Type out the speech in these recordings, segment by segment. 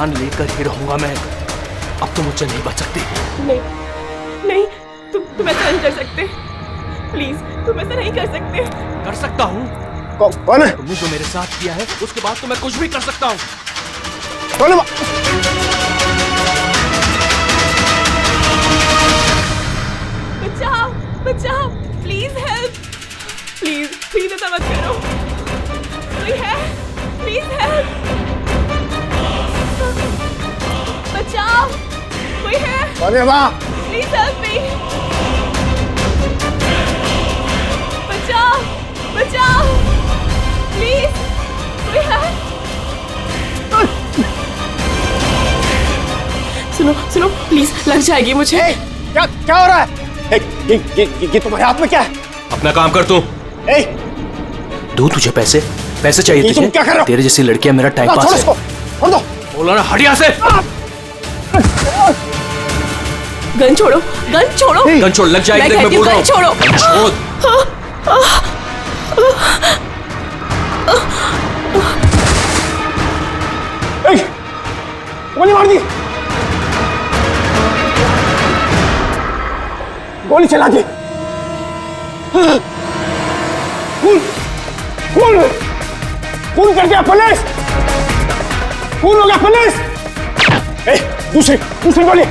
जान लेकर ही रहूंगा मैं। अब तुम मुझसे नहीं बच सकती। नहीं नहीं, तुम ऐसा नहीं कर सकते। प्लीज, तुम ऐसा नहीं कर सकते। कर सकता हूँ। कौन है? तुमने जो मेरे साथ किया है उसके बाद तो मैं कुछ भी कर सकता हूँ। कौन है? बचाओ बचाओ, प्लीज हेल्प, प्लीज ऐसा मत करो। कोई है? प्लीज हेल्प, बचाओ, कोई है? कौन है वहाँ? प्लीज हेल्प मी, बचाओ बचाओ, प्लीज, कोई है? सुनो प्लीज, लग जाएगी मुझे। क्या हो रहा है? ये तुम्हारे हाथ में क्या है? अपना काम कर तू। दूं तुझे पैसे चाहिए तुझे? तुम क्या कर रहे हो? तेरे जैसी लड़कियां मेरा टाइम पास है। छोड़ दो। बोला ना, हट यहाँ से। गन छोड़ो, गन छोड़ो। गन छोड़, लग जाएगी। मैं बोल रहा हूँ, छोड़ो। गोली मार दी, गोली चला दी। खून कर दिया पुलिस, खून हो गया पुलिस। दूसरी गोली।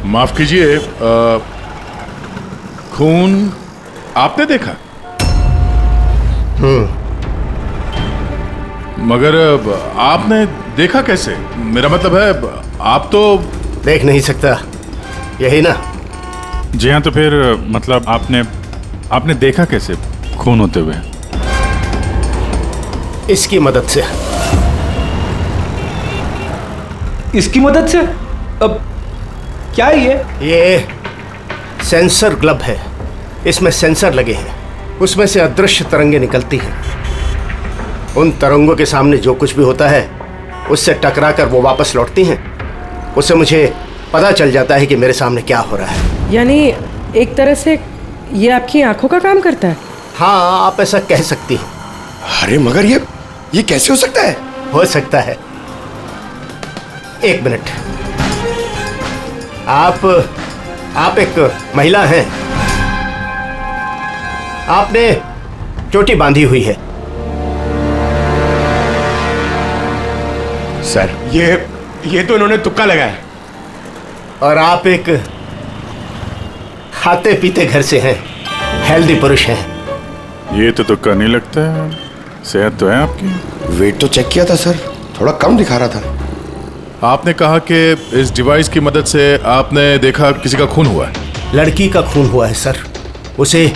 माफ कीजिए, खून आपने देखा? मगर आपने देखा कैसे? मेरा मतलब है आप तो देख नहीं सकता, यही ना? जी हाँ, तो फिर मतलब आपने देखा कैसे खून होते हुए? इसकी मदद से। इसकी मदद से? अब क्या है ये सेंसर ग्लव है, इसमें सेंसर लगे हैं, उसमें से अदृश्य तरंगें निकलती हैं। उन तरंगों के सामने जो कुछ भी होता है उससे टकरा कर वो वापस लौटती हैं। उससे मुझे पता चल जाता है कि मेरे सामने क्या हो रहा है। यानी एक तरह से ये आपकी आंखों का काम करता है? हाँ, आप ऐसा कह सकती हैं। अरे मगर ये कैसे हो सकता है? हो सकता है। एक मिनट, आप एक महिला हैं, आपने चोटी बांधी हुई है। सर, ये तो इन्होंने तुक्का लगाया। और आप एक खाते पीते घर से हैं, हेल्दी पुरुष हैं। ये तो तुक्का नहीं लगता है, सेहत तो है आपकी। वेट तो चेक किया था सर, थोड़ा कम दिखा रहा था। आपने कहा कि इस डिवाइस की मदद से आपने देखा किसी का खून हुआ है। लड़की का खून हुआ है सर, उसे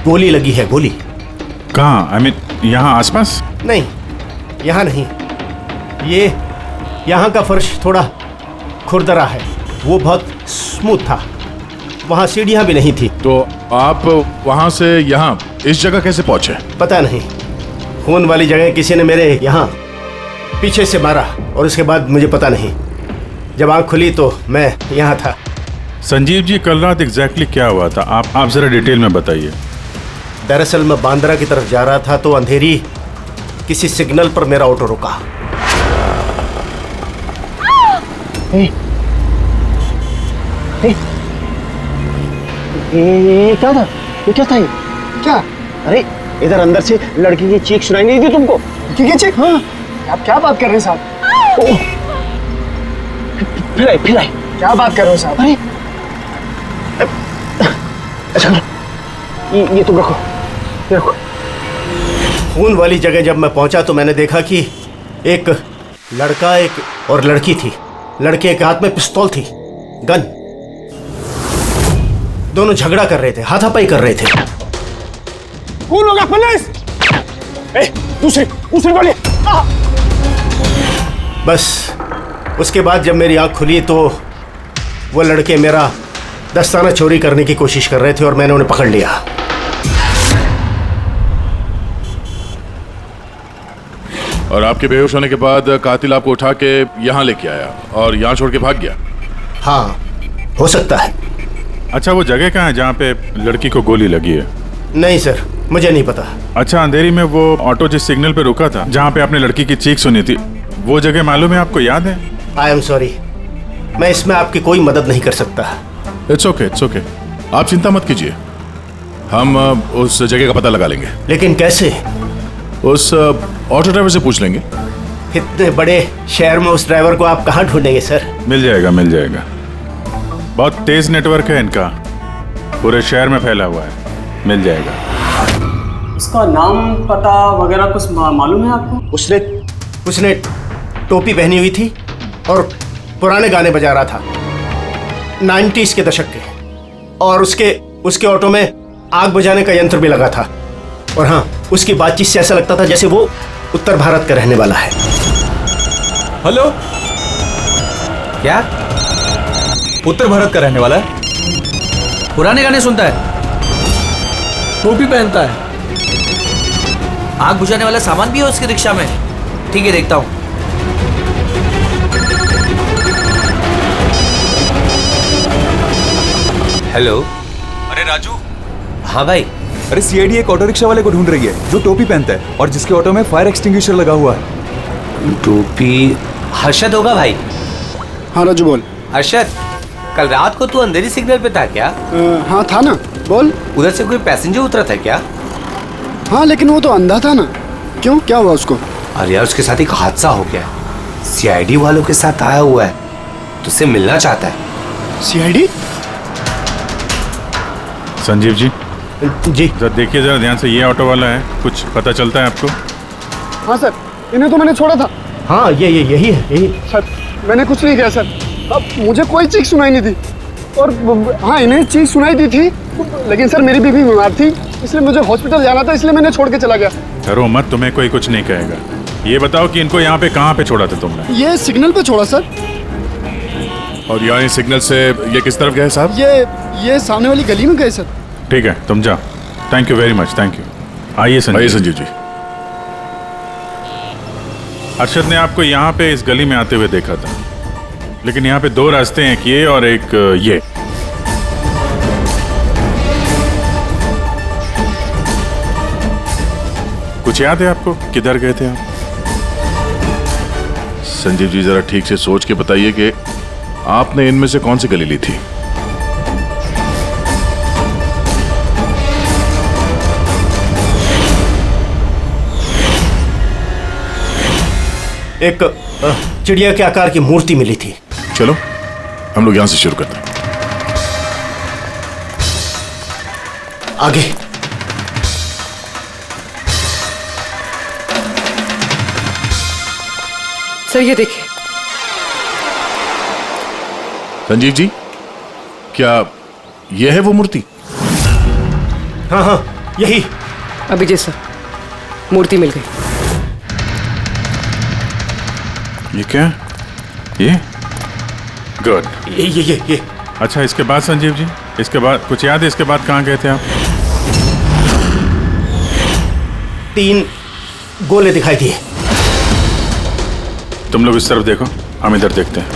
गोली लगी है, गोली। कहाँ? आई मीन यहाँ आसपास? नहीं, यहाँ नहीं। ये यहाँ का फर्श थोड़ा खुरदरा है, वो बहुत स्मूथ था, वहाँ सीढ़ियाँ भी नहीं थी। तो आप वहाँ से यहाँ इस जगह कैसे पहुँचे? पता नहीं, खून वाली जगह किसी ने मेरे यहाँ पीछे से मारा और उसके बाद मुझे पता नहीं। जब आँख खुली तो मैं यहाँ था। संजीव जी, कल रात एग्जैक्टली क्या हुआ था? आप जरा डिटेल में बताइए। दरअसल मैं बांद्रा की तरफ जा रहा था तो अंधेरी किसी सिग्नल पर मेरा ऑटो रुका। ये क्या था? ये क्या था? ये क्या? अरे इधर अंदर से लड़की की चीख सुनाई नहीं दी तुमको? लड़की की चीख? हाँ। आप क्या बात कर रहे हैं साहब? फिर आई क्या बात कर रहे हो साहब? अरे अच्छा, ये तुम रखो, ये रखो। खून वाली जगह जब मैं पहुंचा तो मैंने देखा कि एक लड़का और लड़की थी। लड़के के हाथ में पिस्तौल थी, गन। दोनों झगड़ा कर रहे थे, हाथापाई कर रहे थे। खून हो गया पुलिस! दूसरी गोली! बस उसके बाद जब मेरी आंख खुली तो वो लड़के मेरा दस्ताना चोरी करने की कोशिश कर रहे थे और मैंने उन्हें पकड़ लिया। और आपके बेहोश होने के बाद कातिल आपको उठा के यहाँ लेके आया और यहाँ छोड़ के भाग गया। हाँ, हो सकता है। अच्छा, वो जगह कहाँ है जहाँ पे लड़की को गोली लगी है? नहीं सर, मुझे नहीं पता। अच्छा, अंधेरी में वो ऑटो जिस सिग्नल पे रुका था, जहाँ पे आपने लड़की की चीख सुनी थी, वो जगह मालूम है आपको, याद है? आई एम सॉरी, मैं इसमें आपकी कोई मदद नहीं कर सकता। इट्स ओके, इट्स ओके, आप चिंता मत कीजिए, हम उस जगह का पता लगा लेंगे। लेकिन कैसे? उस ऑटो ड्राइवर से पूछ लेंगे। इतने बड़े शहर में उस ड्राइवर को आप कहाँ ढूंढेंगे सर? मिल जाएगा, मिल जाएगा। बहुत तेज नेटवर्क है इनका, पूरे शहर में फैला हुआ है, मिल जाएगा। इसका नाम पता वगैरह कुछ मालूम है आपको? उसने टोपी पहनी हुई थी और पुराने गाने बजा रहा था, 90s के दशक के, और उसके ऑटो में आग बुझाने का यंत्र भी लगा था। और हाँ, उसकी बातचीत से ऐसा लगता था जैसे वो उत्तर भारत का रहने वाला है। हेलो, क्या? उत्तर भारत का रहने वाला है, पुराने गाने सुनता है, टोपी पहनता है। आग बुझाने वाला सामान भी है उसकी रिक्शा में। ठीक है, देखता हूँ। हेलो। अरे राजू। हाँ भाई। अरे सीआईडी एक ऑटो रिक्शा वाले को ढूंढ रही है जो टोपी पहनता है और जिसके ऑटो में फायर एक्सटिंग्विशर लगा हुआ है। टोपी हर्षद होगा भाई। हाँ राजू बोल। हर्षद, कल रात को तू अंधेरी सिग्नल पे था क्या? हाँ था ना, बोल। उधर से कोई पैसेंजर उतरा था क्या? हाँ, लेकिन वो तो अंधा था ना। क्यों, क्या हुआ उसको? अरे यार, उसके साथ एक हादसा हो गया। सीआईडी वालों के साथ आया हुआ है, तुझसे मिलना चाहता है। सीआईडी? संजीव जी, जी जरा देखिए, जरा ध्यान से, ये ऑटो वाला है, कुछ पता चलता है आपको? हाँ सर, इन्हें तो मैंने छोड़ा था। हाँ, यही है। सर, मैंने कुछ नहीं किया सर। अब मुझे कोई चीख सुनाई नहीं दी, और हाँ, इन्हें चीख सुनाई दी थी, लेकिन सर मेरी बीवी बीमार थी, इसलिए मुझे हॉस्पिटल जाना था, इसलिए मैंने छोड़ के चला गया। डरो मत, तुम्हें कोई कुछ नहीं कहेगा। ये बताओ कि इनको यहाँ पे कहाँ पे छोड़ा था तुमने? ये सिग्नल पे छोड़ा सर। और यहाँ सिग्नल से ये किस तरफ गए साहब? ये सामने वाली गली में गए सर। ठीक है, तुम जाओ। Thank you very much, thank you. आइए संजीव जी। अरशद ने आपको यहाँ पे इस गली में आते हुए देखा था, लेकिन यहाँ पे दो रास्ते हैं, एक ये और एक ये। कुछ याद है आपको, किधर गए थे आप? संजीव जी, जरा ठीक से सोच के बताइए कि आपने इनमें से कौन सी गली ली थी? एक चिड़िया के आकार की मूर्ति मिली थी। चलो हम लोग यहां से शुरू करते हैं। आगे। सर ये देखिए। संजीव जी, क्या यह है वो मूर्ति? हाँ, यही। अभिजीत सर, मूर्ति मिल गई। ये क्या? ये गुड। ये। अच्छा, इसके बाद संजीव जी, इसके बाद कुछ याद है? इसके बाद कहाँ गए थे आप? 3 गोले दिखाई दिए। तुम लोग इस तरफ देखो, हम इधर देखते हैं।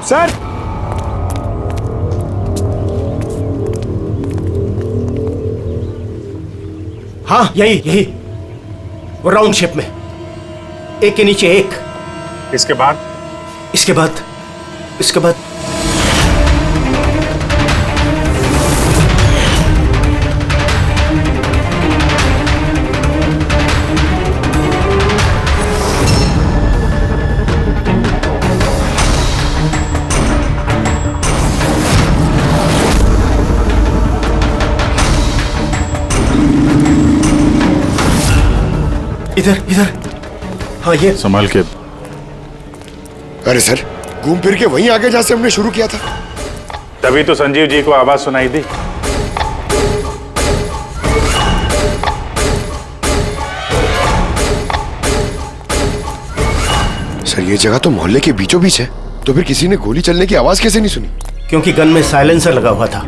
सर, हाँ, यही। वो राउंड शेप में, एक के नीचे एक। इसके बाद इसके बाद इधर। हाँ, ये। संभाल के। अरे सर, घूम फिर के वहीं आगे जहां से हमने शुरू किया था। तभी तो संजीव जी को आवाज सुनाई दी। सर ये जगह तो मोहल्ले के बीचों बीच है, तो फिर किसी ने गोली चलने की आवाज कैसे नहीं सुनी? क्योंकि गन में साइलेंसर लगा हुआ था।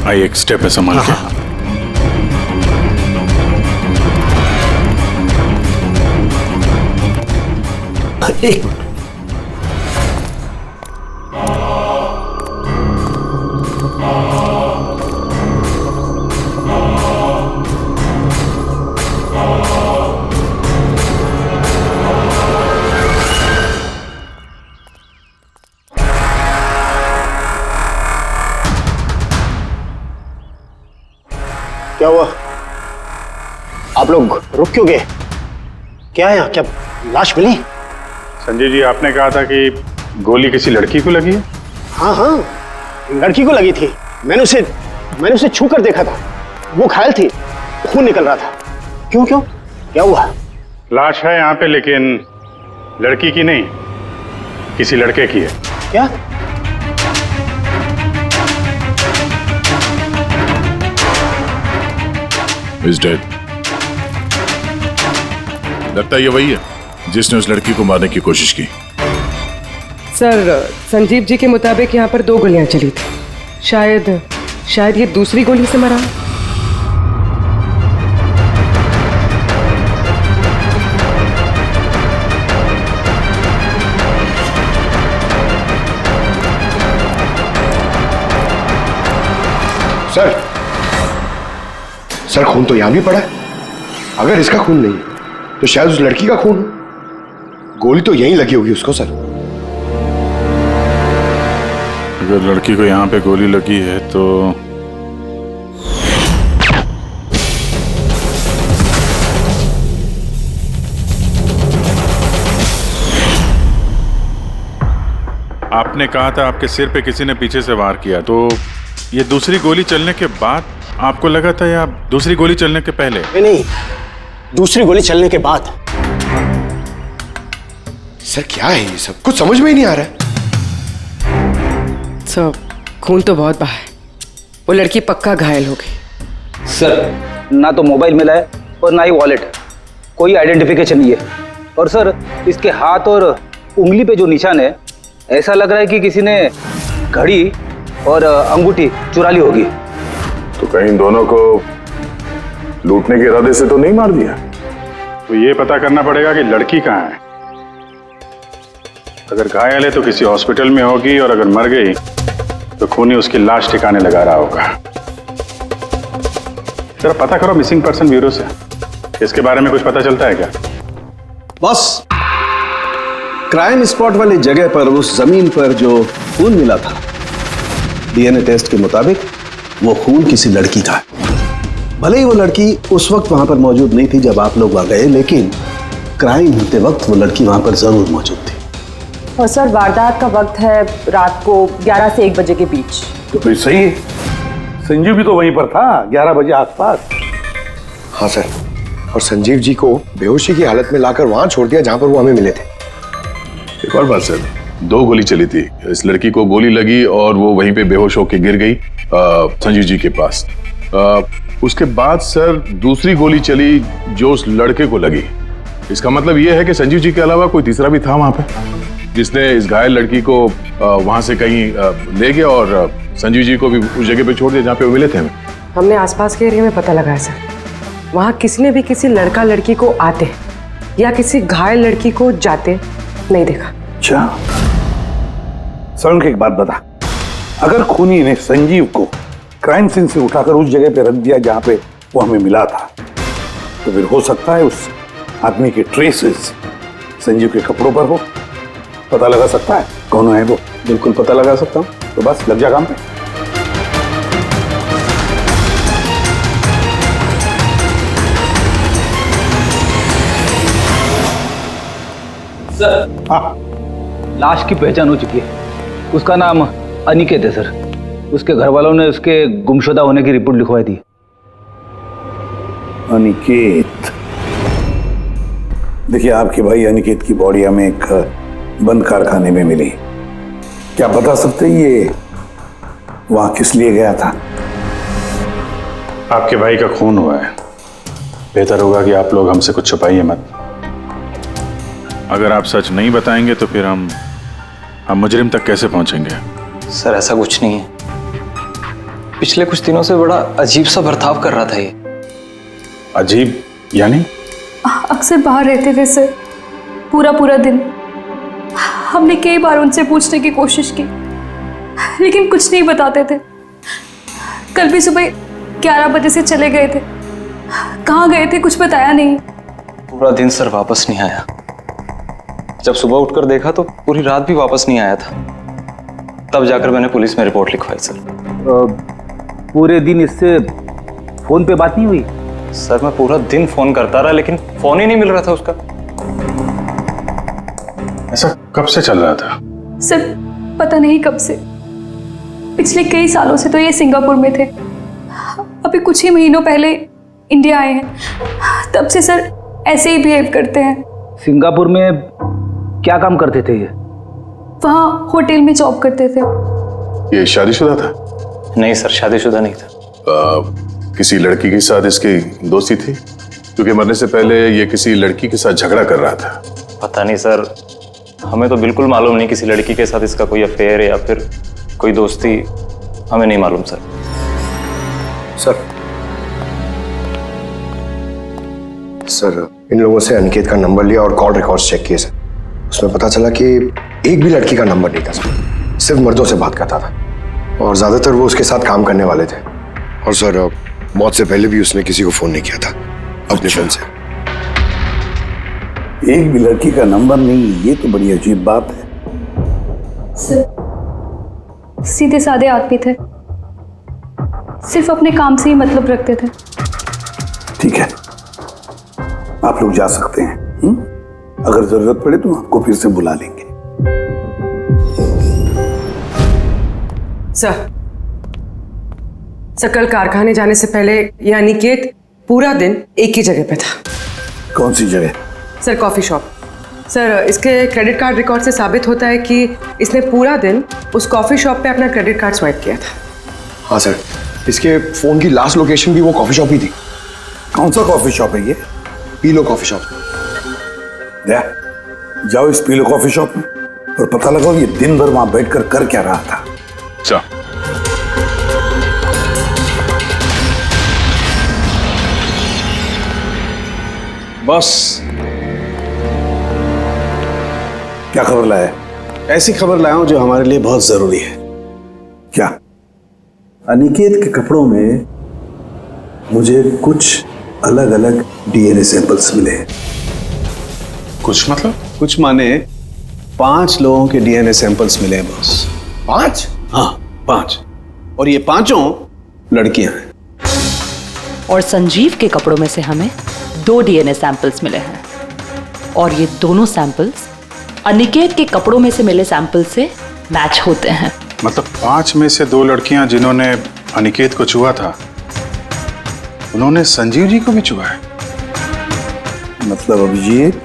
आई एक स्टेप है, संभाल के। एक मिनट। क्या हुआ? आप लोग रुक क्यों गए? क्या है यहाँ? क्या लाश मिली? संजय जी, आपने कहा था कि गोली किसी लड़की को लगी है। हाँ हाँ, लड़की को लगी थी। मैंने उसे छू कर देखा था। वो घायल थी, खून निकल रहा था। क्यों क्यों? क्या हुआ? लाश है यहाँ पे, लेकिन लड़की की नहीं, किसी लड़के की है। क्या? Is dead. लगता है ये वही है जिसने उस लड़की को मारने की कोशिश की। सर, संजीव जी के मुताबिक यहाँ पर 2 गोलियां चली थी। शायद ये दूसरी गोली से मरा। सर खून तो यहां भी पड़ा है। अगर इसका खून नहीं है तो शायद उस लड़की का खून हो। गोली तो यहीं लगी होगी उसको। सर अगर लड़की को यहाँ पे गोली लगी है तो आपने कहा था आपके सिर पे किसी ने पीछे से वार किया, तो ये दूसरी गोली चलने के बाद आपको लगा था या दूसरी गोली चलने के पहले? नहीं, दूसरी गोली चलने के बाद। सर क्या है ये सब? कुछ समझ में ही नहीं आ रहा है। सर, खून तो बहुत बहा है। वो लड़की पक्का घायल हो गई। सर, ना तो मोबाइल मिला है और ना ही वॉलेट। कोई आइडेंटिफिकेशन नहीं है। और सर, इसके हाथ और उंगली पे जो निशान है, ऐसा लग रहा है कि किसी ने घड़ी और अंगूठी चुरा ली होगी। तो कहीं दोनों को लूटने के इरादे से तो नहीं मार दिया? तो ये पता करना पड़ेगा कि लड़की कहाँ है। अगर घायल है तो किसी हॉस्पिटल में होगी, और अगर मर गई तो खूनी उसकी लाश ठिकाने लगा रहा होगा। जरा पता करो मिसिंग पर्सन ब्यूरो से, इसके बारे में कुछ पता चलता है क्या? बस क्राइम स्पॉट वाली जगह पर उस जमीन पर जो खून मिला था, डीएनए टेस्ट के मुताबिक वो खून किसी लड़की का है। भले ही वो लड़की उस वक्त वहां पर मौजूद नहीं थी जब आप लोग वहां गए, लेकिन क्राइम होते वक्त वो लड़की वहां पर जरूर मौजूद थी। और सर, वारदात का वक्त है रात को 11 से 1 बजे के बीच। तो फिर सही है, संजीव भी तो वहीं पर था 11 बजे आसपास। हाँ सर, और संजीव जी को बेहोशी की हालत में लाकर वहां छोड़ दिया जहां पर वो हमें मिले थे। एक और बात सर, 2 गोली चली थी। इस लड़की को गोली लगी और वो वहीं पे बेहोश होकर गिर गई संजीव जी के पास। उसके बाद सर दूसरी गोली चली जो उस लड़के को लगी। इसका मतलब ये है कि संजीव जी के अलावा कोई तीसरा भी था वहां पे, जिसने इस घायल लड़की को वहां से कहीं ले गया और संजीव जी को भी उस जगह पे छोड़ दिया जहाँ पे वो मिले थे। हमने आसपास के एरिया में पता लगाया सर। वहाँ किसी ने भी किसी लड़का लड़की को आते या किसी घायल लड़की को जाते नहीं देखा। अच्छा सर, एक बात बता, अगर खूनी ने संजीव को क्राइम सीन से उठाकर उस जगह पे रख दिया जहां पे वो हमें मिला था, तो फिर हो सकता है उस आदमी के ट्रेसेस संजीव के कपड़ों पर हो। पता लगा सकता है कौन है वो? बिल्कुल पता लगा सकता हूँ। तो बस लग जा काम पे। सर, हाँ, लाश की पहचान हो चुकी है। उसका नाम अनिकेत है सर। उसके घर वालों ने उसके गुमशुदा होने की रिपोर्ट लिखवाई थी। अनिकेत, देखिए आपके भाई अनिकेत की बॉडी हमें एक बंद कारखाने में मिली। क्या बता सकते ये वहां किस लिए गया था? आपके भाई का खून हुआ है, बेहतर होगा कि आप लोग हमसे कुछ छुपाइए मत। अगर आप सच नहीं बताएंगे तो फिर हम मुजरिम तक कैसे पहुंचेंगे? सर ऐसा कुछ नहीं है, पिछले कुछ दिनों से बड़ा अजीब सा बर्ताव कर रहा था ये। अजीब यानी? अक्सर बाहर रहते थे सर, पूरा दिन। हमने कई बार उनसे पूछने की कोशिश की, लेकिन कुछ नहीं बताते थे। कल भी सुबह 11 बजे से चले गए थे। कहाँ गए थे कुछ बताया नहीं। पूरा दिन सर वापस नहीं आया। जब सुबह उठकर देखा तो पूरी रात भी वापस नहीं आया था। तब जाकर मैंने पुलिस में रिपोर्ट लिखवाई सर। पूरे दिन इससे फोन पे बात नहीं हुई? सर मैं पूरा दिन फोन करता रहा, लेकिन फोन ही नहीं मिल रहा था उसका। ऐसा कब से चल रहा था? सर पता नहीं कब से, पिछले कई सालों से तो ये सिंगापुर में थे। अभी कुछ ही महीनों पहले इंडिया आए हैं, तब से सर ऐसे ही बिहेव करते हैं। सिंगापुर में क्या काम करते थे ये? वहाँ होटल में जॉब करते थे। ये शादीशुदा था? नहीं सर, शादीशुदा नहीं था। किसी लड़की के साथ इसकी दोस्ती थी? क्योंकि मरने से पहले ये किसी लड़की के साथ झगड़ा कर रहा था। पता नहीं सर, हमें तो बिल्कुल मालूम नहीं किसी लड़की के साथ इसका कोई अफेयर है या फिर कोई दोस्ती, हमें नहीं मालूम सर। सर इन लोगों से अनिकेत का नंबर लिया और कॉल रिकॉर्ड्स चेक किए सर। उसमें पता चला कि एक भी लड़की का नंबर नहीं था सर, सिर्फ मर्दों से बात करता था और ज्यादातर वो उसके साथ काम करने वाले थे। और सर मौत से पहले भी उसने किसी को फोन नहीं किया था अपने फोन से। एक भी लड़की का नंबर नहीं, ये तो बड़ी अजीब बात है। सर सीधे साधे आदमी थे, सिर्फ अपने काम से ही मतलब रखते थे। ठीक है, आप लोग जा सकते हैं। अगर जरूरत पड़े तो आपको फिर से बुला लेंगे। सर कल कारखाने जाने से पहले ये अनिकेत पूरा दिन एक ही जगह पे था। कौन सी जगह? Sir coffee shop. सर इसके क्रेडिट कार्ड रिकॉर्ड से साबित होता है कि इसने पूरा दिन उस कॉफी शॉप पे अपना क्रेडिट कार्ड स्वाइप किया था। हाँ सर, इसके फोन की लास्ट लोकेशन भी वो कॉफी शॉप ही थी। कौन सा कॉफी शॉप है ये? पीलो कॉफी शॉप। जाओ इस पीलो कॉफी शॉप में और पता लगाओ ये दिन भर वहां बैठकर कर क्या रहा था। अच्छा। बॉस, क्या खबर लाया? ऐसी खबर लाया हूं जो हमारे लिए बहुत जरूरी है। क्या? अनिकेत के कपड़ों में मुझे कुछ अलग अलग डीएनए सैंपल्स मिले। कुछ मतलब? कुछ माने 5 लोगों के डीएनए सैंपल्स मिले हैं बॉस। 5? हाँ 5, और ये 5 लड़कियां हैं। और संजीव के कपड़ों में से हमें 2 डीएनए सैंपल्स मिले हैं, और ये दोनों सैंपल्स अनिकेत के कपड़ों में से मिले सैंपल से मैच होते हैं। मतलब 5 में से 2 लड़कियां जिन्होंने अनिकेत को छुआ था, उन्होंने संजीव जी को भी छुआ है। मतलब अभिजीत,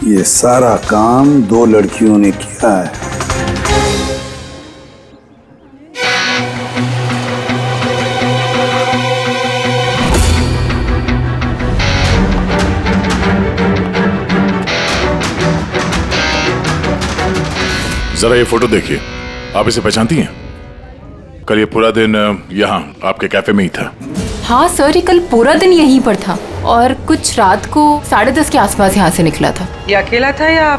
ये सारा काम 2 लड़कियों ने किया है। जरा ये फोटो देखिए, आप इसे पहचानती हैं? कल ये पूरा दिन यहाँ आपके कैफे में ही था। हाँ सर, ये कल पूरा दिन यहीं पर था और कुछ रात को 10:30 के आसपास यहाँ से निकला था। ये अकेला था या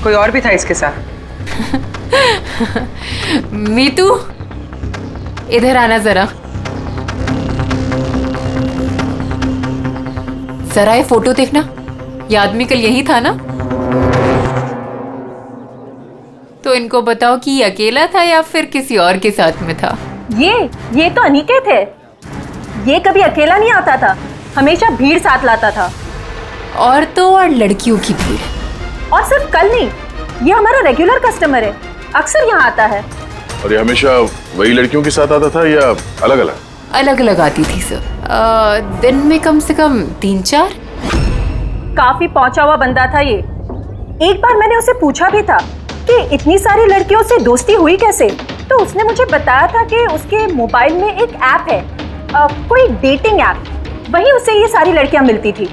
कोई और भी था इसके साथ? मीतू, इधर आना जरा। जरा ये फोटो देखना, ये आदमी कल यही था ना? तो इनको बताओ कि ये अकेला था या फिर किसी और के साथ में था। ये तो अनिकेत है। ये कभी अकेला नहीं आता था, हमेशा भीड़ साथ लाता था। औरतों और लड़कियों की भीड़। और सिर्फ कल नहीं, ये हमारा रेगुलर कस्टमर है, अक्सर यहाँ आता है। और ये हमेशा वही लड़कियों के साथ आता था या अलग अलग? अलग अलग आती थी सर, दिन में कम से कम 3-4। काफी पहुंचा हुआ बंदा था ये। एक बार मैंने उसे पूछा भी था कि इतनी सारी लड़कियों से दोस्ती हुई कैसे, तो उसने मुझे बताया था कि उसके मोबाइल में एक ऐप है, कोई डेटिंग ऐप, वहीं उसे ये सारी लड़कियां मिलती थी।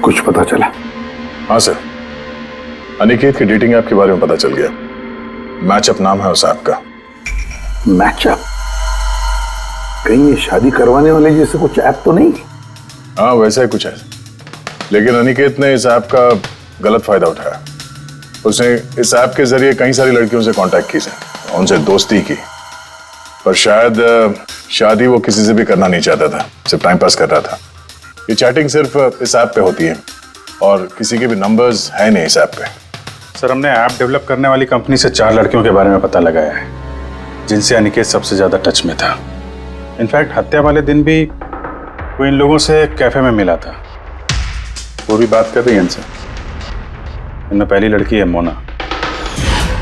कुछ पता चला? हाँ सर, अनिकेत के डेटिंग ऐप के बारे में पता चल गया। मैचअप नाम है उस ऐप का। मैचअप? कहीं ये शादी करवाने वाले जैसे कुछ ऐप तो नहीं? हाँ वैसा ही कुछ है, लेकिन अनिकेत ने इस ऐप का गलत फायदा उठाया। उसने इस ऐप के जरिए कई सारी लड़कियों से कांटेक्ट की, उनसे दोस्ती की, पर शायद शादी वो किसी से भी करना नहीं चाहता था, सिर्फ टाइम पास कर रहा था। ये चैटिंग सिर्फ इस ऐप पे होती है और किसी के भी नंबर्स है नहीं इस ऐप पे। सर, हमने ऐप डेवलप करने वाली कंपनी से 4 लड़कियों के बारे में पता लगाया है जिनसे अनिकेत सबसे ज्यादा टच में था। इनफैक्ट हत्या वाले दिन भी वो इन लोगों से कैफे में मिला था। वो भी बात कर रही है इनसे। इनमें पहली लड़की है मोना।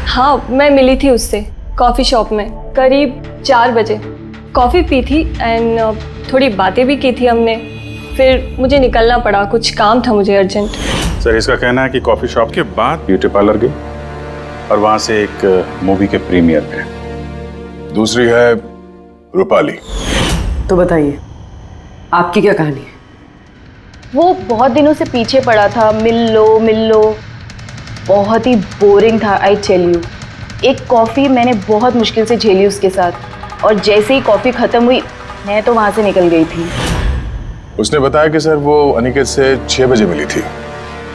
हाँ, मैं मिली थी उससे कॉफ़ी शॉप में करीब 4 बजे। कॉफ़ी पी थी एंड थोड़ी बातें भी की थी हमने। फिर मुझे निकलना पड़ा, कुछ काम था मुझे अर्जेंट। सर, इसका कहना है कि कॉफी शॉप के बाद ब्यूटी पार्लर गई और वहां से एक मूवी के प्रीमियर पे। दूसरी है रूपाली। तो बताइए, आपकी क्या कहानी है? वो बहुत दिनों से पीछे पड़ा था, मिल लो। बहुत ही बोरिंग था, आई टेल यू। एक कॉफ़ी मैंने बहुत मुश्किल से झेली उसके साथ, और जैसे ही कॉफ़ी ख़त्म हुई मैं तो वहाँ से निकल गई थी। उसने बताया कि सर वो अनिकेत से 6 बजे मिली थी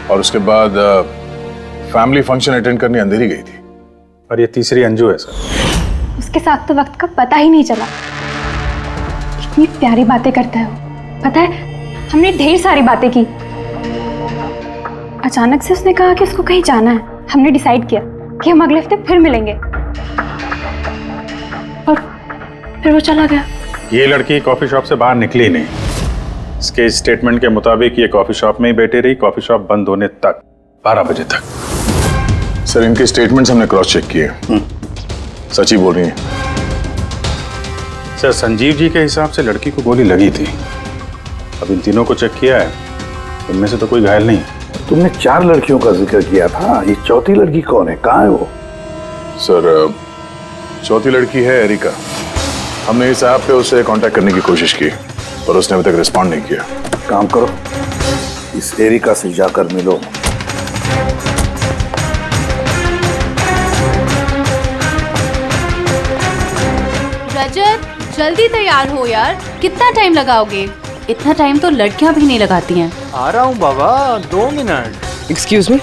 और उसके बाद फैमिली फंक्शन अटेंड करने अंधेरी गई थी। और ये तीसरी अंजू है सर। उसके साथ तो वक्त का पता ही नहीं चला। इतनी प्यारी बातें करता है वो। पता है, हमने ढेर सारी बातें की। अचानक से उसने कहा कि उसको कहीं जाना है। हमने डिसाइड किया कि हम अगले हफ्ते फिर मिलेंगे, और फिर वो चला गया। ये लड़की कॉफी शॉप से बाहर निकली नहीं। इसके स्टेटमेंट के मुताबिक ये कॉफी शॉप में ही बैठी रही, कॉफी शॉप बंद होने तक, 12 बजे तक। सर, इनके स्टेटमेंट्स हमने क्रॉस चेक किए, सच ही बोल रही हैं। सर, संजीव जी के हिसाब से लड़की को गोली लगी थी। अब इन तीनों को चेक किया है, इनमें से तो कोई घायल नहीं। तुमने 4 लड़कियों का जिक्र किया था, ये चौथी लड़की कौन है? कहाँ है वो? सर, चौथी लड़की है एरिका। हमने इस ऐप पे उसे कांटेक्ट करने की कोशिश की पर उसने अभी तक रिस्पॉन्ड नहीं किया। काम करो, इस एरिका से जाकर मिलो। रजत, जल्दी तैयार हो यार, कितना टाइम लगाओगे? इतना टाइम तो लड़कियां भी नहीं लगाती हैं। आ रहा हूँ बाबा, 2 मिनट। Excuse me.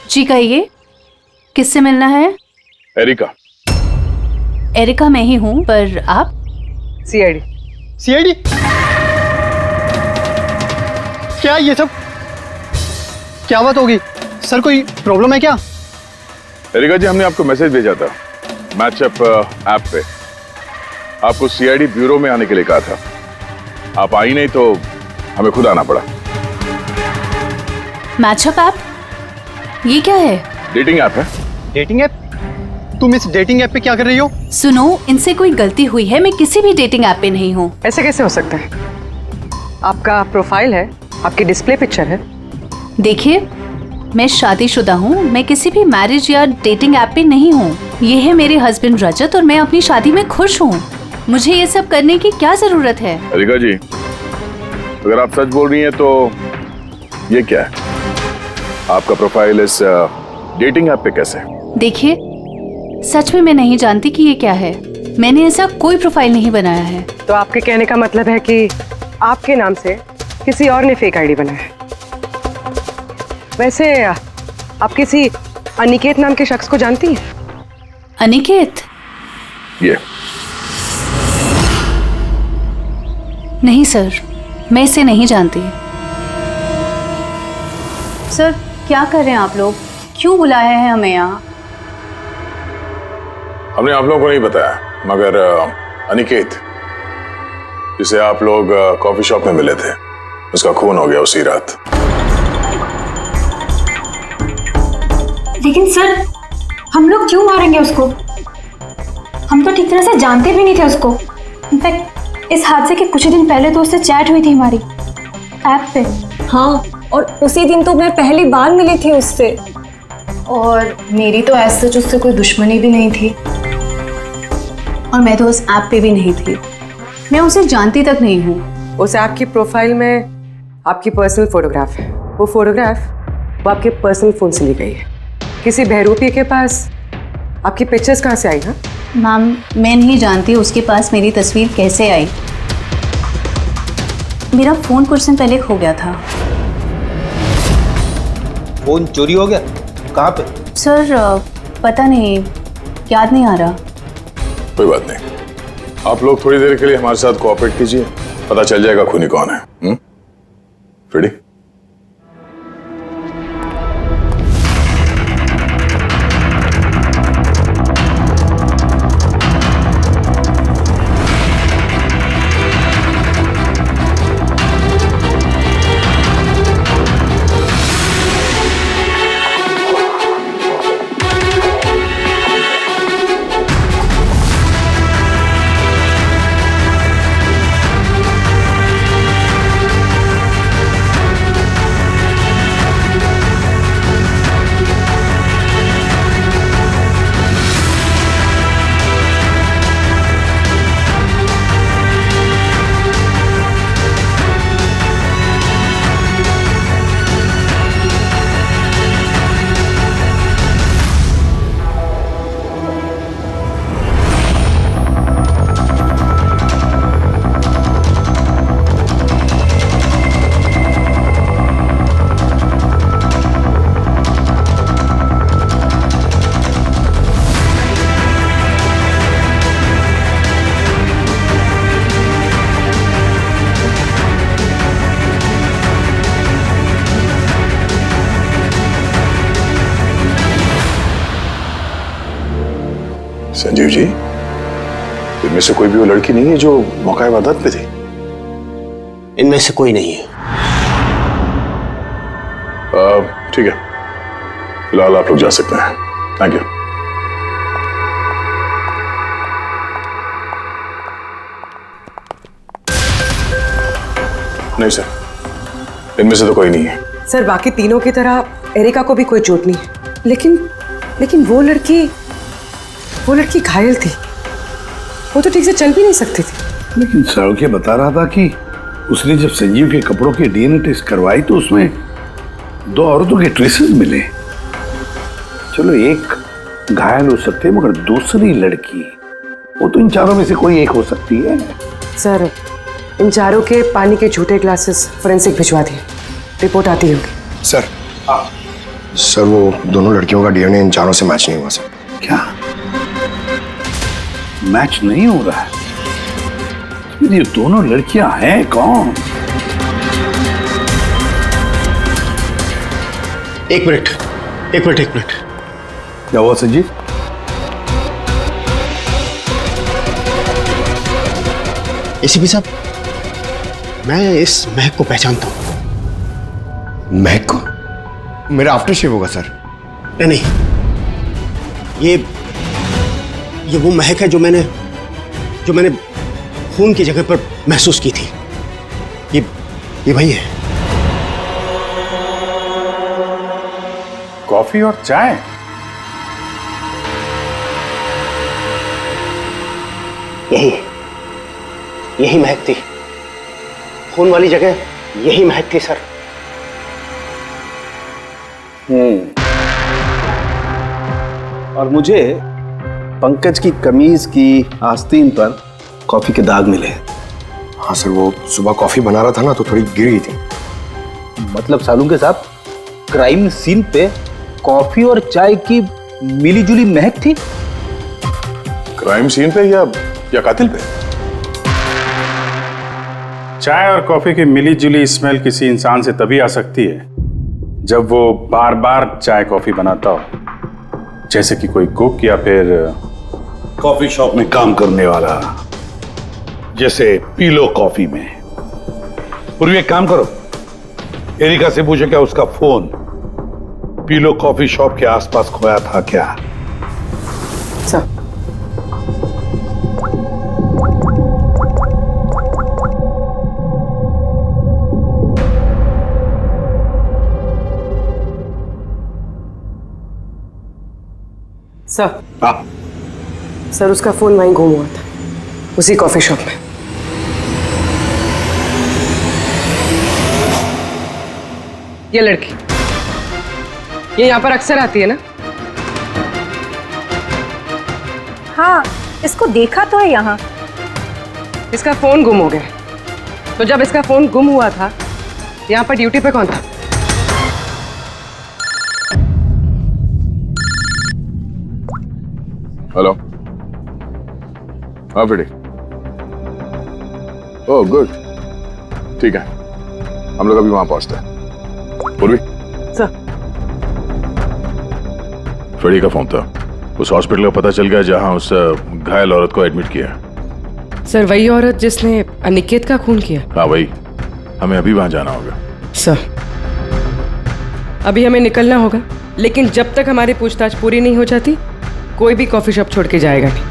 जी कहिए, किससे मिलना है? एरिका। एरिका मैं ही हूँ, पर आप? सीआईडी। सीआईडी? क्या ये सब? क्या बात होगी सर, कोई प्रॉब्लम है क्या? एरिका जी, हमने आपको मैसेज भेजा था मैचअप ऐप पे। आपको सीआईडी ब्यूरो में आने के लिए कहा था। आप आई नहीं तो हमें खुद आना पड़ा। Matchup app? ये क्या है? डेटिंग ऐप है। Dating app? तुम इस डेटिंग ऐप पे क्या कर रही हो? सुनो, इनसे कोई गलती हुई है, मैं किसी भी डेटिंग ऐप पे नहीं हूँ। ऐसे कैसे हो सकता है? आपका प्रोफाइल है, आपकी डिस्प्ले पिक्चर है। देखिए, मैं शादीशुदा हूँ, मैं किसी भी मैरिज या डेटिंग ऐप पे नहीं हूँ। ये है मेरे हस्बैंड रजत और मैं अपनी शादी में खुश हूँ। मुझे ये सब करने की क्या जरूरत है? एरिका जी, अगर आप सच बोल रही हैं तो ये क्या है? आपका प्रोफाइल इस डेटिंग ऐप पे कैसे? देखिए, सच में मैं नहीं जानती कि ये क्या है। मैंने ऐसा कोई प्रोफाइल नहीं बनाया है। तो आपके कहने का मतलब है कि आपके नाम से किसी और ने फेक आईडी बनाया है। वैसे आप किसी अनिकेत नाम के शख्स को जानती हैं? अनिकेत? ये नहीं सर, मैं इसे नहीं जानती। सर, क्या कर रहे हैं आप लोग? क्यों बुलाए हैं हमें यहाँ? हमने आप लोगों को नहीं बताया, मगर अनिकेत, जिसे आप लोग कॉफी शॉप में मिले थे, उसका खून हो गया उसी रात। लेकिन सर, हम लोग क्यों मारेंगे उसको? हम तो ठीक तरह से जानते भी नहीं थे उसको। इनफैक्ट इस हादसे के कुछ ही दिन पहले तो उससे चैट हुई थी हमारी ऐप पे। हाँ, और उसी दिन तो मैं पहली बार मिली थी उससे। और मेरी तो ऐसे सच उससे कोई दुश्मनी भी नहीं थी। और मैं तो उस ऐप पे भी नहीं थी, मैं उसे जानती तक नहीं हूँ। उस ऐप की प्रोफाइल में आपकी पर्सनल फोटोग्राफ है। वो फोटोग्राफ वो आपके पर्सनल फोन से ली गई है। किसी बहरूपी के पास आपकी पिक्चर्स कहाँ से आई? हाँ मैम, मैं नहीं जानती उसके पास मेरी तस्वीर कैसे आई। मेरा फोन कुछ दिन पहले खो गया था। फोन चोरी हो गया? कहाँ पे? सर पता नहीं, याद नहीं आ रहा। कोई बात नहीं, आप लोग थोड़ी देर के लिए हमारे साथ कोऑपरेट कीजिए, पता चल जाएगा खूनी कौन है। रेडी? संजीव जी, इनमें से कोई भी वो लड़की नहीं है जो मौका वारदात पे थी? इनमें से कोई नहीं है। ठीक है, फिलहाल आप लोग जा सकते हैं। Thank you. नहीं सर, इनमें से तो कोई नहीं है। सर, बाकी तीनों की तरह एरिका को भी कोई चोट नहीं है, लेकिन वो लड़की घायल थी। वो तो ठीक से चल भी नहीं सकती थी। लेकिन सौख्य बता रहा था कि उसने जब संजीव के कपड़ों के डीएनए टेस्ट करवाई तो उसमें 2 औरतों के ट्रेसेस मिले। चलो एक घायल हो सकते हैं, मगर दूसरी लड़की, वो तो इन चारों में से कोई एक हो सकती है। सर, इन चारों के पानी के झूठे ग्लासेस फोरेंसिक भिजवा दिए, रिपोर्ट आती होगी। सर वो दोनों लड़कियों का डीएनए इन चारों से मैच नहीं हुआ सर। क्या मैच नहीं हो रहा है? ये दोनों लड़कियां हैं कौन? एक मिनट। क्या हुआ संजीव? एसीपी साहब, मैं इस महक को पहचानता हूं। महक को? मेरा आफ्टर शेव होगा सर। नहीं, ये वो महक है जो मैंने खून की जगह पर महसूस की थी। ये वही है। कॉफी और चाय? यही महक थी। खून वाली जगह यही महक थी सर। और मुझे पंकज की कमीज की आस्तीन पर कॉफी के दाग मिले। हाँ सर, वो सुबह कॉफी बना रहा था ना तो थोड़ी गिर गई थी। मतलब सालुंके साहब, क्राइम सीन पे कॉफी और चाय की मिली-जुली महक थी? क्राइम सीन पे या कातिल पे? चाय और कॉफी की मिली-जुली स्मेल किसी इंसान से तभी आ सकती है जब वो बार-बार चाय कॉफी बनाता हो, जैसे कि कोई कुक या फिर कॉफी शॉप में काम करने वाला, जैसे पीलो कॉफी में। पूर्वी एक काम करो, एरिका से पूछो क्या उसका फोन पीलो कॉफी शॉप के आसपास खोया था क्या? Sir, sir. हाँ सर, उसका फोन वहीं गुम हुआ था, उसी कॉफी शॉप में। ये लड़की, ये यहाँ पर अक्सर आती है ना? हाँ, इसको देखा तो है यहाँ। इसका फोन गुम हो गया, तो जब इसका फोन गुम हुआ था यहाँ पर ड्यूटी पे कौन था? हेलो। हाँ फ्रेडी। ओह गुड, ठीक है, हम लोग अभी वहां पहुंचते हैं। पूर्वी सर। फ्रेडी का फोन था, उस हॉस्पिटल का पता चल गया जहां उस घायल औरत को एडमिट किया। सर, वही औरत जिसने अनिकेत का खून किया? हाँ वही, हमें अभी वहां जाना होगा। सर, अभी हमें निकलना होगा, लेकिन जब तक हमारी पूछताछ पूरी नहीं हो जाती कोई भी कॉफी शॉप छोड़ के जाएगा नहीं।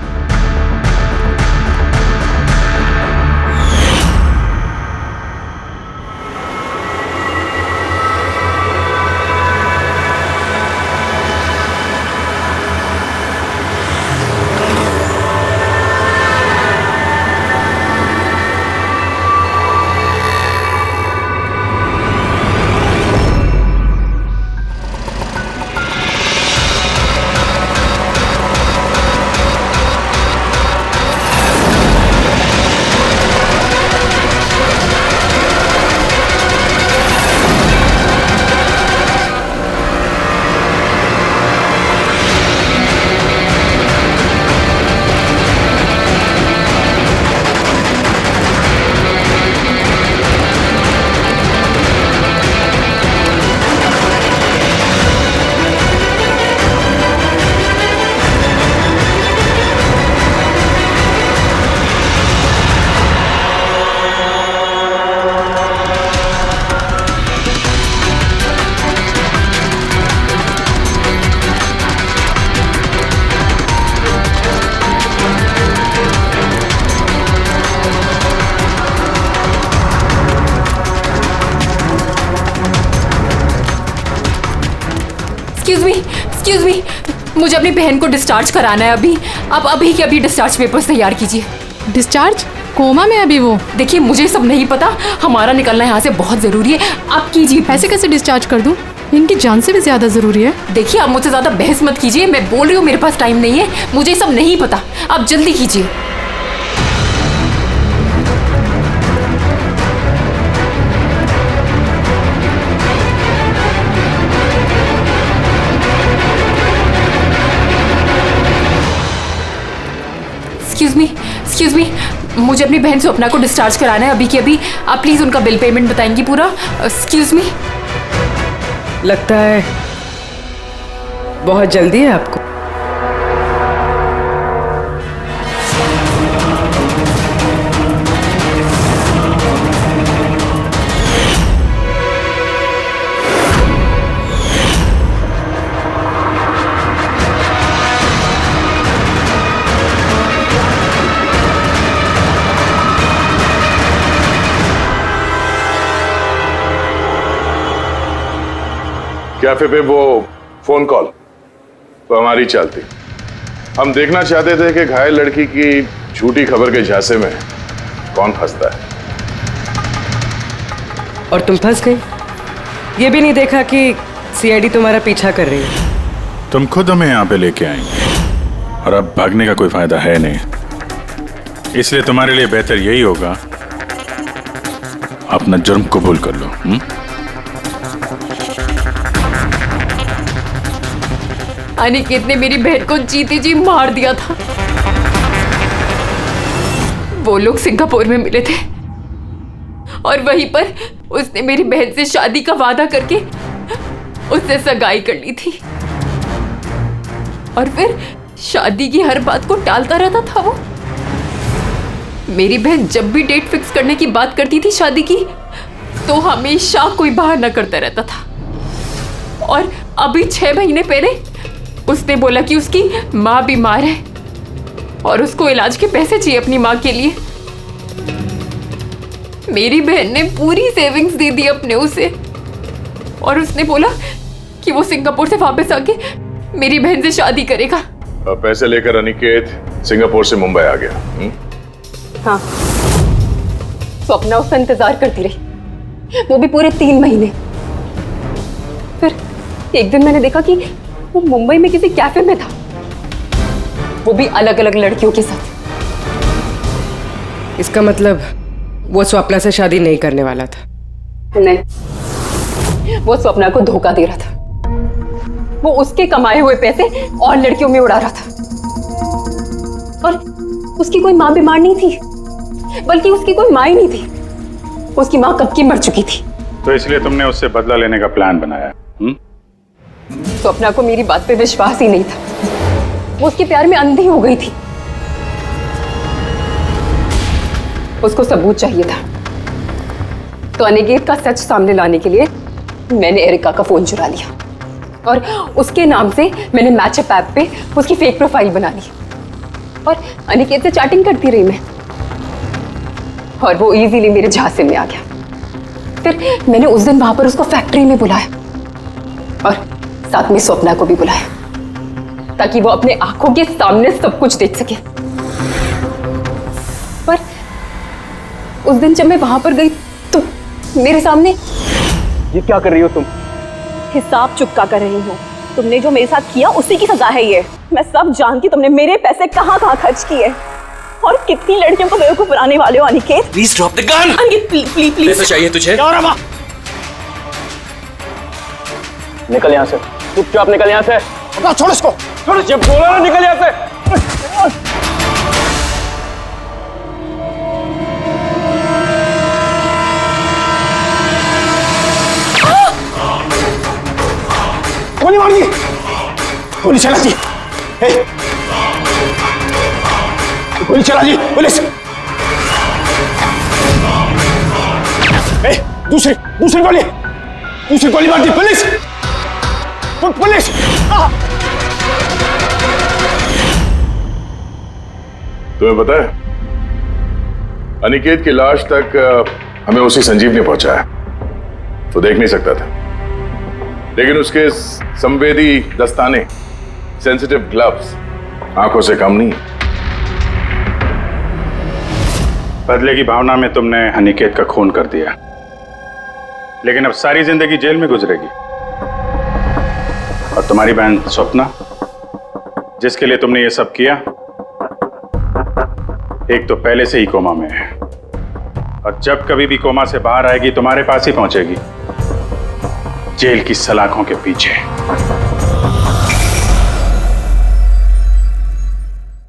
एक्सक्यूज मी, मुझे अपनी बहन को डिस्चार्ज कराना है अभी। आप अभी के अभी डिस्चार्ज पेपर्स तैयार कीजिए। डिस्चार्ज? कोमा में अभी वो? देखिए मुझे सब नहीं पता, हमारा निकलना यहाँ से बहुत जरूरी है, आप कीजिए। ऐसे कैसे डिस्चार्ज कर दूं? इनकी जान से भी ज्यादा जरूरी है। देखिए आप मुझसे ज्यादा बहस मत कीजिए, मैं बोल रही हूँ मेरे पास टाइम नहीं है, मुझे सब नहीं पता, आप जल्दी कीजिए। एक्सक्यूज मी, मुझे अपनी बहन स्वप्ना को डिस्चार्ज कराना है अभी के अभी। आप प्लीज उनका बिल पेमेंट बताएंगी पूरा? Excuse me. लगता है बहुत जल्दी है आपको। कैफे पे वो फोन कॉल तो हमारी चलती। हम देखना चाहते थे कि घायल लड़की की झूठी खबर के झांसे में कौन फंसता है। और तुम फंस गई। ये भी नहीं देखा कि सीआईडी तुम्हारा पीछा कर रही है। तुम खुद हमें यहाँ पे लेके आएंगे और अब भागने का कोई फायदा है नहीं, इसलिए तुम्हारे लिए बेहतर यही होगा अपना जुर्म कबूल कर लो। अनिकेत ने मेरी बहन को जीते जी मार दिया था। वो लोग सिंगापुर में मिले थे और वहीं पर उसने मेरी बहन से शादी का वादा करके उससे सगाई कर ली थी और फिर शादी की हर बात को टालता रहता था वो। मेरी बहन जब भी डेट फिक्स करने की बात करती थी शादी की तो हमेशा कोई बहाना करता रहता था। और अभी 6 महीने पहले उसने बोला कि उसकी माँ बीमार है और उसको इलाज के पैसे चाहिए अपनी माँ के लिए। मेरी बहन ने पूरी सेविंग्स दे दी अपने उसे और उसने बोला कि वो सिंगापुर से वापस आके मेरी बहन से शादी करेगा। पैसे लेकर अनिकेत सिंगापुर से मुंबई आ गया। हाँ, स्वप्ना उसका इंतजार करती रही, वो भी पूरे 3 महीने। फिर एक दिन मैंने देखा कि वो मुंबई में किसी कैफे में था, वो भी अलग अलग लड़कियों के साथ। इसका मतलब वो स्वप्ना से शादी नहीं करने वाला था? नहीं, वो स्वप्ना को धोखा दे रहा था। वो उसके कमाए हुए पैसे और लड़कियों में उड़ा रहा था। और उसकी कोई माँ बीमार नहीं थी, बल्कि उसकी कोई माँ ही नहीं थी। उसकी माँ कब की मर चुकी थी। तो इसलिए तुमने उससे बदला लेने का प्लान बनाया? स्वप्ना को मेरी बात पे विश्वास ही नहीं था। वो उसके प्यार में अंधी हो गई थी। उसको सबूत चाहिए था, तो अनिकेत का सच सामने लाने के लिए मैंने एरिका का फोन चुरा लिया और उसके नाम से मैंने मैचअप ऐप पे उसकी फेक प्रोफाइल बना ली और अनिकेत से चैटिंग करती रही मैं, और वो इजीली मेरे झांसे में आ गया। फिर मैंने उस दिन वहां पर उसको फैक्ट्री में बुलाया और साथ में स्वप्ना को भी बुलाया, ताकि वो अपने आंखों के सामने सब कुछ देख सके। पर उस दिन जब मैं वहां पर गई तो मेरे सामने। ये क्या कर रही हो तुम? हिसाब चुका कर रही हूँ। तुमने जो मेरे साथ किया उसी की सजा है ये। मैं सब जानती हूँ तुमने मेरे पैसे कहाँ कहाँ खर्च किए और कितनी लड़कियों को बेवकूफ बनाने वाले हो Aniket. Please drop the gun. Aniket please please please. पैसा चाहिए तुझे? निकल यहाँ से, चुपचाप निकल यहाँ से। छोड़ इसको, छोड़, जब बोला ना निकल यहाँ से। गोली मार दी, गोली चला दी, गोली चला दी, पुलिस। दूसरी गोली मार दी, पुलिस, पुलिस। तुम्हें पता है अनिकेत की लाश तक हमें उसी संजीव ने पहुंचाया। तो देख नहीं सकता था, लेकिन उसके संवेदी दस्ताने, सेंसिटिव ग्लव्स आंखों से कम नहीं। बदले की भावना में तुमने अनिकेत का खून कर दिया, लेकिन अब सारी जिंदगी जेल में गुजरेगी। और तुम्हारी बहन स्वप्ना, जिसके लिए तुमने ये सब किया, एक तो पहले से ही कोमा में है और जब कभी भी कोमा से बाहर आएगी तुम्हारे पास ही पहुंचेगी, जेल की सलाखों के पीछे।